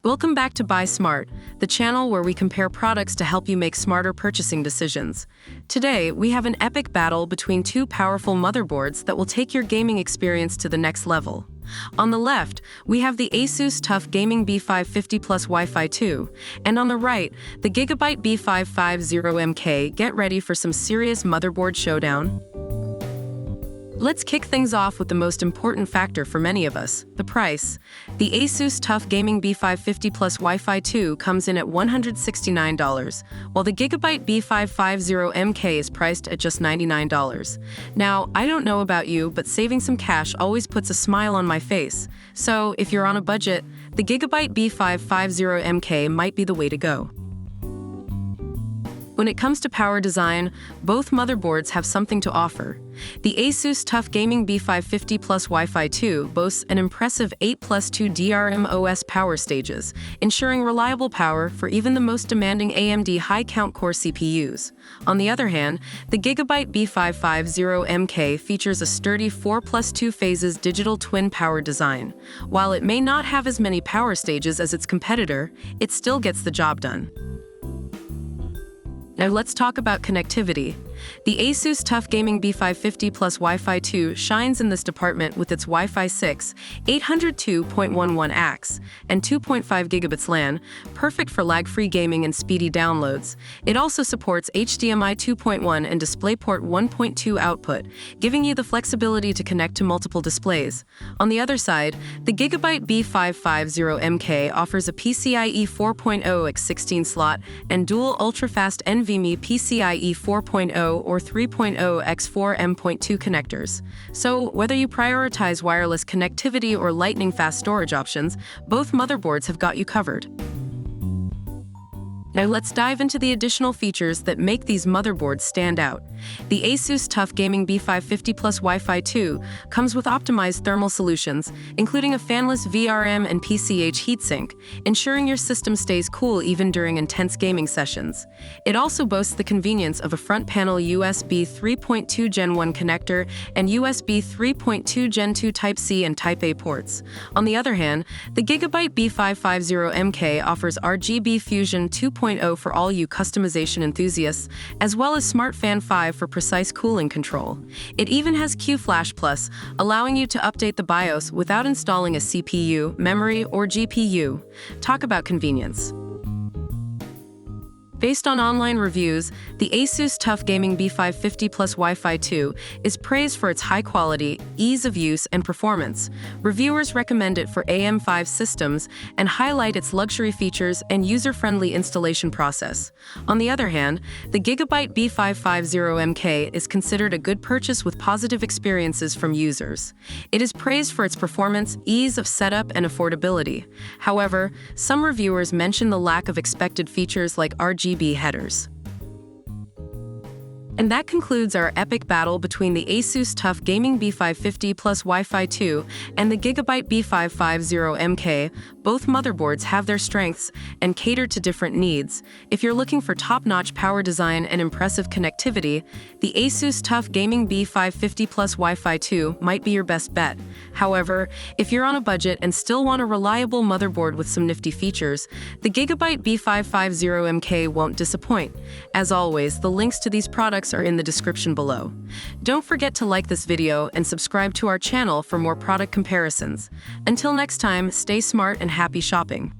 Welcome back to Buy Smart, the channel where we compare products to help you make smarter purchasing decisions. Today, we have an epic battle between two powerful motherboards that will take your gaming experience to the next level. On the left, we have the ASUS TUF Gaming B550 Wi-Fi 2, and on the right, the GIGABYTE B550M. Get ready for some serious motherboard showdown. Let's kick things off with the most important factor for many of us, the price. The ASUS TUF Gaming B550 Wi-Fi 2 comes in at $169, while the GIGABYTE B550M is priced at just $99. Now, I don't know about you, but saving some cash always puts a smile on my face. So, if you're on a budget, the GIGABYTE B550M might be the way to go. When it comes to power design, both motherboards have something to offer. The ASUS TUF Gaming B550 Wi-Fi 2 boasts an impressive 8+2 DRM-OS power stages, ensuring reliable power for even the most demanding AMD high-count core CPUs. On the other hand, the GIGABYTE B550M features a sturdy 4+2 phases digital twin power design. While it may not have as many power stages as its competitor, it still gets the job done. Now let's talk about connectivity. The ASUS TUF Gaming B550 Wi-Fi 2 shines in this department with its Wi-Fi 6, 802.11 AX, and 2.5 gigabits LAN, perfect for lag-free gaming and speedy downloads. It also supports HDMI 2.1 and DisplayPort 1.2 output, giving you the flexibility to connect to multiple displays. On the other side, the GIGABYTE B550M offers a PCIe 4.0 x16 slot and dual ultra-fast NVMe PCIe 4.0 or 3.0 x 4 M.2 connectors. So, whether you prioritize wireless connectivity or lightning-fast storage options, both motherboards have got you covered. Now let's dive into the additional features that make these motherboards stand out. The ASUS TUF Gaming B550 Wi-Fi 2 comes with optimized thermal solutions, including a fanless VRM and PCIe heatsink, ensuring your system stays cool even during intense gaming sessions. It also boasts the convenience of a front panel USB 3.2 Gen 1 connector and USB 3.2 Gen 2 Type-C and Type-A ports. On the other hand, the GIGABYTE B550M offers RGB Fusion 2.0 for all you customization enthusiasts, as well as Smart Fan 5 for precise cooling control. It even has Q-Flash Plus, allowing you to update the BIOS without installing a CPU, memory, or GPU. Talk about convenience. Based on online reviews, the ASUS TUF Gaming B550 Wi-Fi 2 is praised for its high quality, ease of use, and performance. Reviewers recommend it for AM5 systems and highlight its luxury features and user-friendly installation process. On the other hand, the GIGABYTE B550M is considered a good purchase with positive experiences from users. It is praised for its performance, ease of setup, and affordability. However, some reviewers mention the lack of expected features like RGB headers. And that concludes our epic battle between the ASUS TUF Gaming B550 Wi-Fi 2 and the GIGABYTE B550M. Both motherboards have their strengths and cater to different needs. If you're looking for top-notch power design and impressive connectivity, the ASUS TUF Gaming B550 Wi-Fi 2 might be your best bet. However, if you're on a budget and still want a reliable motherboard with some nifty features, the GIGABYTE B550M won't disappoint. As always, the links to these products are in the description below. Don't forget to like this video and subscribe to our channel for more product comparisons. Until next time, stay smart and happy shopping.